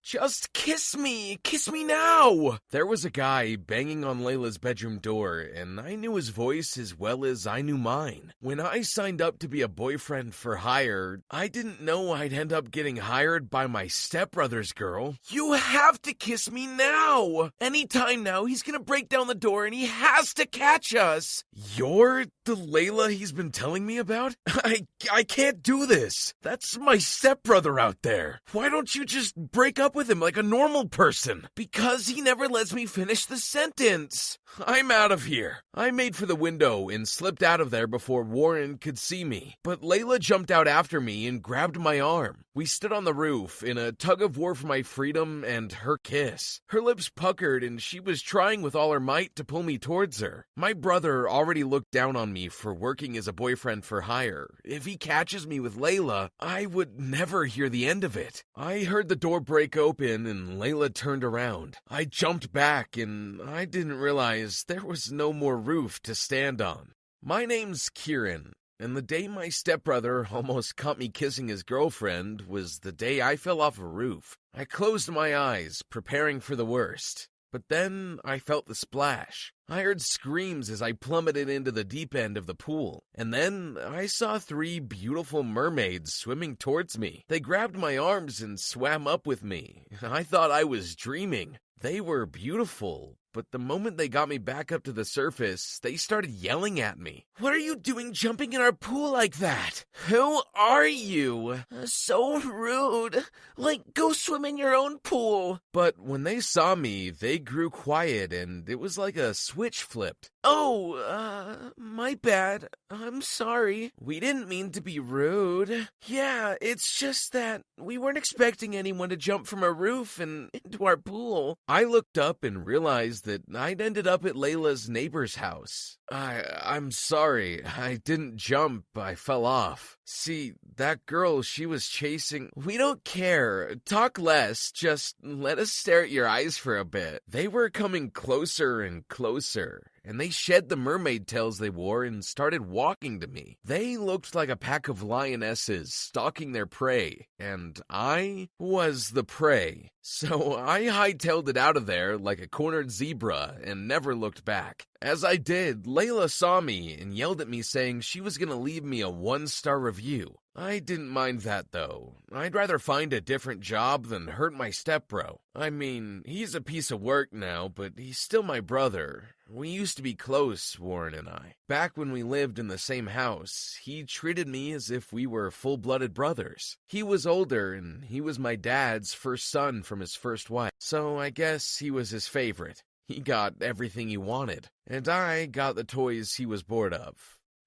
Just kiss me now. There was a guy banging on Layla's bedroom door, and I knew his voice as well as I knew mine. When I signed up to be a boyfriend for hire, I didn't know I'd end up getting hired by my stepbrother's girl. You have to kiss me now. Anytime now, he's gonna break down the door and he has to catch us. You're the Layla he's been telling me about? I can't do this. That's my stepbrother out there. Why don't you just break up with him like a normal person? Because he never lets me finish the sentence. I'm out of here. I made for the window and slipped out of there before Warren could see me. But Layla jumped out after me and grabbed my arm. We stood on the roof in a tug of war for my freedom and her kiss. Her lips puckered and she was trying with all her might to pull me towards her. My brother already looked down on me for working as a boyfriend for hire. If he catches me with Layla, I would never hear the end of it. I heard the door break open and Layla turned around. I jumped back and I didn't realize there was no more roof to stand on. My name's Kieran, and the day my stepbrother almost caught me kissing his girlfriend was the day I fell off a roof. I closed my eyes, preparing for the worst. But then I felt the splash. I heard screams as I plummeted into the deep end of the pool. And then I saw 3 beautiful mermaids swimming towards me. They grabbed my arms and swam up with me. I thought I was dreaming. They were beautiful, but the moment they got me back up to the surface, they started yelling at me. What are you doing jumping in our pool like that? Who are you? So rude. Like, go swim in your own pool. But when they saw me, they grew quiet and it was like a switch flipped. Oh, my bad. I'm sorry. We didn't mean to be rude. Yeah, it's just that we weren't expecting anyone to jump from a roof and into our pool. I looked up and realized that I'd ended up at Layla's neighbor's house. I'm sorry. I didn't jump. I fell off. See, that girl, she was chasing... We don't care. Talk less. Just let us stare at your eyes for a bit. They were coming closer and closer, and they shed the mermaid tails they wore and started walking to me. They looked like a pack of lionesses stalking their prey, and I was the prey. So I hightailed it out of there like a cornered zebra and never looked back. As I did, Layla saw me and yelled at me saying she was going to leave me a 1-star review. I didn't mind that, though. I'd rather find a different job than hurt my stepbro. I mean, he's a piece of work now, but he's still my brother. We used to be close, Warren and I. Back when we lived in the same house, he treated me as if we were full-blooded brothers. He was older, and he was my dad's first son from his first wife, so I guess he was his favorite. He got everything he wanted, and I got the toys he was bored of.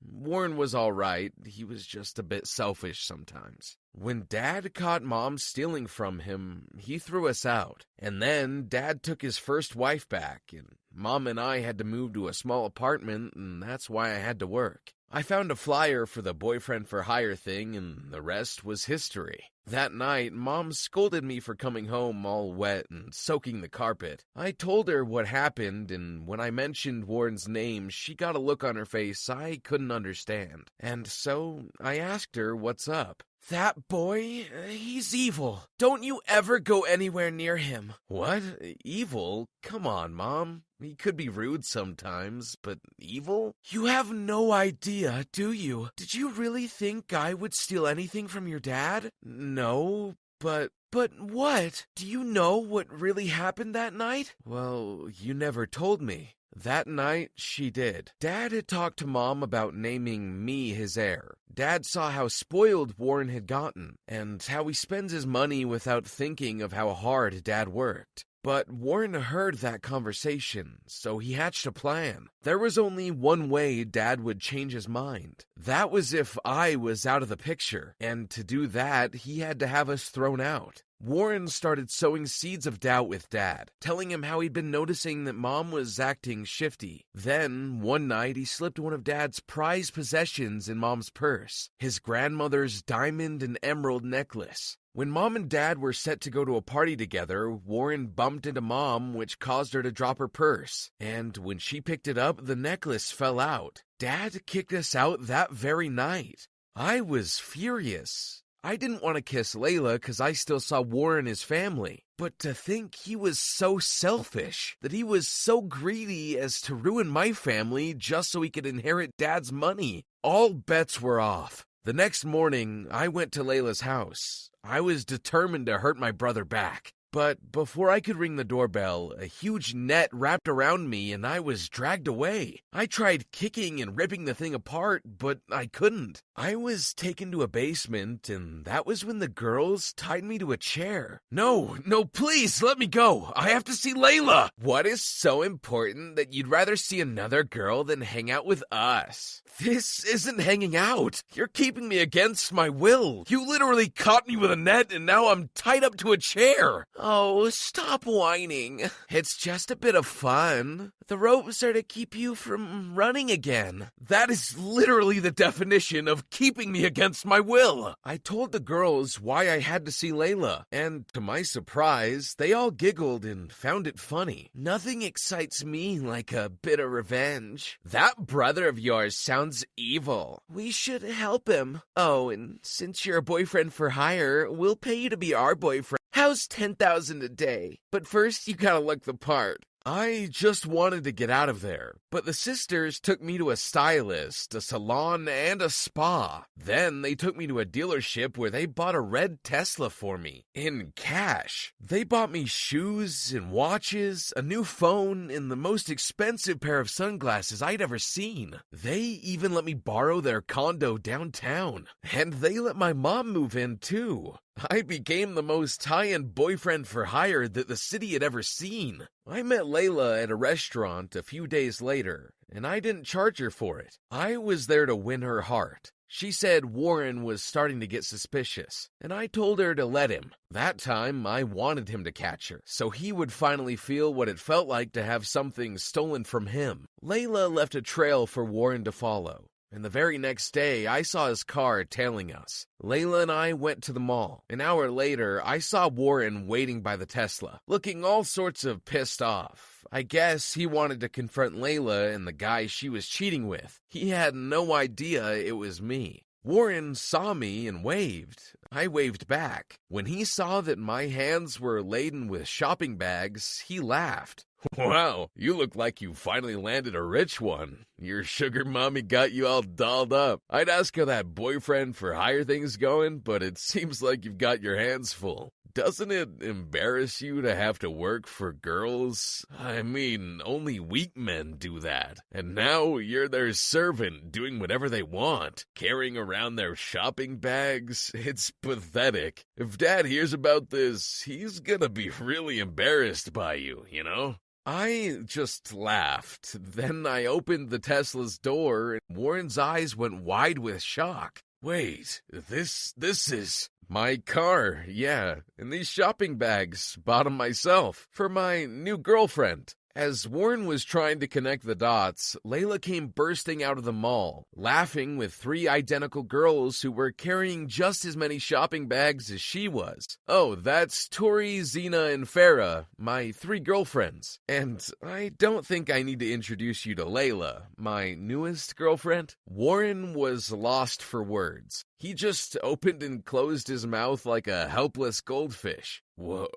Warren was all right. He was just a bit selfish sometimes. When Dad caught Mom stealing from him, he threw us out. And then Dad took his first wife back, and Mom and I had to move to a small apartment, and that's why I had to work. I found a flyer for the boyfriend for hire thing, and the rest was history. That night, Mom scolded me for coming home all wet and soaking the carpet. I told her what happened, and when I mentioned Warren's name, she got a look on her face I couldn't understand. And so I asked her what's up. That boy, he's evil. Don't you ever go anywhere near him. What? Evil? Come on, Mom. He could be rude sometimes, but evil? You have no idea, do you? Did you really think I would steal anything from your dad? No, but what? Do you know what really happened that night? Well, you never told me. That night, she did. Dad had talked to Mom about naming me his heir. Dad saw how spoiled Warren had gotten, and how he spends his money without thinking of how hard Dad worked. But Warren heard that conversation, so he hatched a plan. There was only one way Dad would change his mind. That was if I was out of the picture, and to do that, he had to have us thrown out. Warren started sowing seeds of doubt with Dad, telling him how he'd been noticing that Mom was acting shifty. Then, one night, he slipped one of Dad's prized possessions in Mom's purse, his grandmother's diamond and emerald necklace. When Mom and Dad were set to go to a party together, Warren bumped into Mom, which caused her to drop her purse. And when she picked it up, the necklace fell out. Dad kicked us out that very night. I was furious. I didn't want to kiss Layla because I still saw Warren and his family. But to think he was so selfish, that he was so greedy as to ruin my family just so he could inherit Dad's money. All bets were off. The next morning, I went to Layla's house. I was determined to hurt my brother back. But before I could ring the doorbell, a huge net wrapped around me and I was dragged away. I tried kicking and ripping the thing apart, but I couldn't. I was taken to a basement, and that was when the girls tied me to a chair. No, please, let me go. I have to see Layla. What is so important that you'd rather see another girl than hang out with us? This isn't hanging out. You're keeping me against my will. You literally caught me with a net, and now I'm tied up to a chair. Oh, stop whining. It's just a bit of fun. The ropes are to keep you from running again. That is literally the definition of keeping me against my will. I told the girls why I had to see Layla, and to my surprise, they all giggled and found it funny. Nothing excites me like a bit of revenge. That brother of yours sounds evil. We should help him. Oh, and since you're a boyfriend for hire, we'll pay you to be our boyfriend. How's $10,000 a day? But first, you gotta look the part. I just wanted to get out of there, but the sisters took me to a stylist, a salon, and a spa. Then they took me to a dealership where they bought a red Tesla for me, in cash. They bought me shoes and watches, a new phone, and the most expensive pair of sunglasses I'd ever seen. They even let me borrow their condo downtown, and they let my mom move in too. I became the most high-end boyfriend for hire that the city had ever seen. I met Layla at a restaurant a few days later, and I didn't charge her for it. I was there to win her heart. She said Warren was starting to get suspicious, and I told her to let him. That time, I wanted him to catch her, so he would finally feel what it felt like to have something stolen from him. Layla left a trail for Warren to follow. And the very next day, I saw his car tailing us. Layla and I went to the mall. An hour later, I saw Warren waiting by the Tesla, looking all sorts of pissed off. I guess he wanted to confront Layla and the guy she was cheating with. He had no idea it was me. Warren saw me and waved. I waved back. When he saw that my hands were laden with shopping bags, he laughed. Wow, you look like you finally landed a rich one. Your sugar mommy got you all dolled up. I'd ask how that boyfriend for hire thing's going, but it seems like you've got your hands full. Doesn't it embarrass you to have to work for girls? I mean, only weak men do that. And now you're their servant, doing whatever they want, carrying around their shopping bags. It's pathetic. If Dad hears about this, he's gonna be really embarrassed by you, you know? I just laughed. Then I opened the Tesla's door, and Warren's eyes went wide with shock. Wait, this is my car, yeah, and these shopping bags, bought them myself, for my new girlfriend. As Warren was trying to connect the dots, Layla came bursting out of the mall, laughing with 3 identical girls who were carrying just as many shopping bags as she was. Oh, that's Tori, Zena, and Farah, my 3 girlfriends. And I don't think I need to introduce you to Layla, my newest girlfriend. Warren was lost for words. He just opened and closed his mouth like a helpless goldfish. What?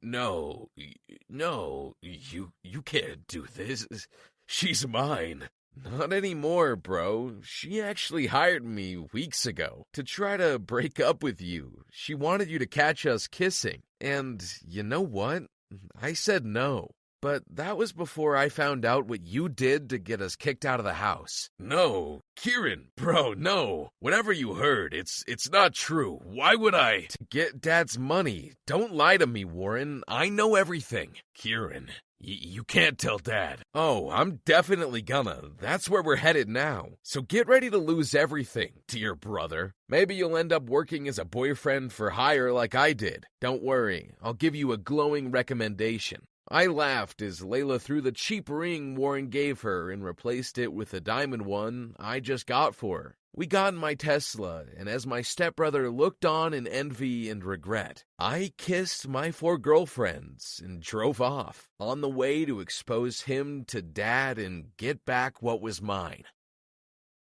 No, you can't do this. She's mine. Not anymore, bro. She actually hired me weeks ago to try to break up with you. She wanted you to catch us kissing. And you know what? I said no. But that was before I found out what you did to get us kicked out of the house. No, Kieran, bro, no. Whatever you heard, it's not true. Why would I? To get Dad's money. Don't lie to me, Warren. I know everything. Kieran, you can't tell Dad. Oh, I'm definitely gonna. That's where we're headed now. So get ready to lose everything, dear brother. Maybe you'll end up working as a boyfriend for hire like I did. Don't worry, I'll give you a glowing recommendation. I laughed as Layla threw the cheap ring Warren gave her and replaced it with the diamond one I just got for her. We got in my Tesla, and as my stepbrother looked on in envy and regret, I kissed my 4 girlfriends and drove off, on the way to expose him to Dad and get back what was mine.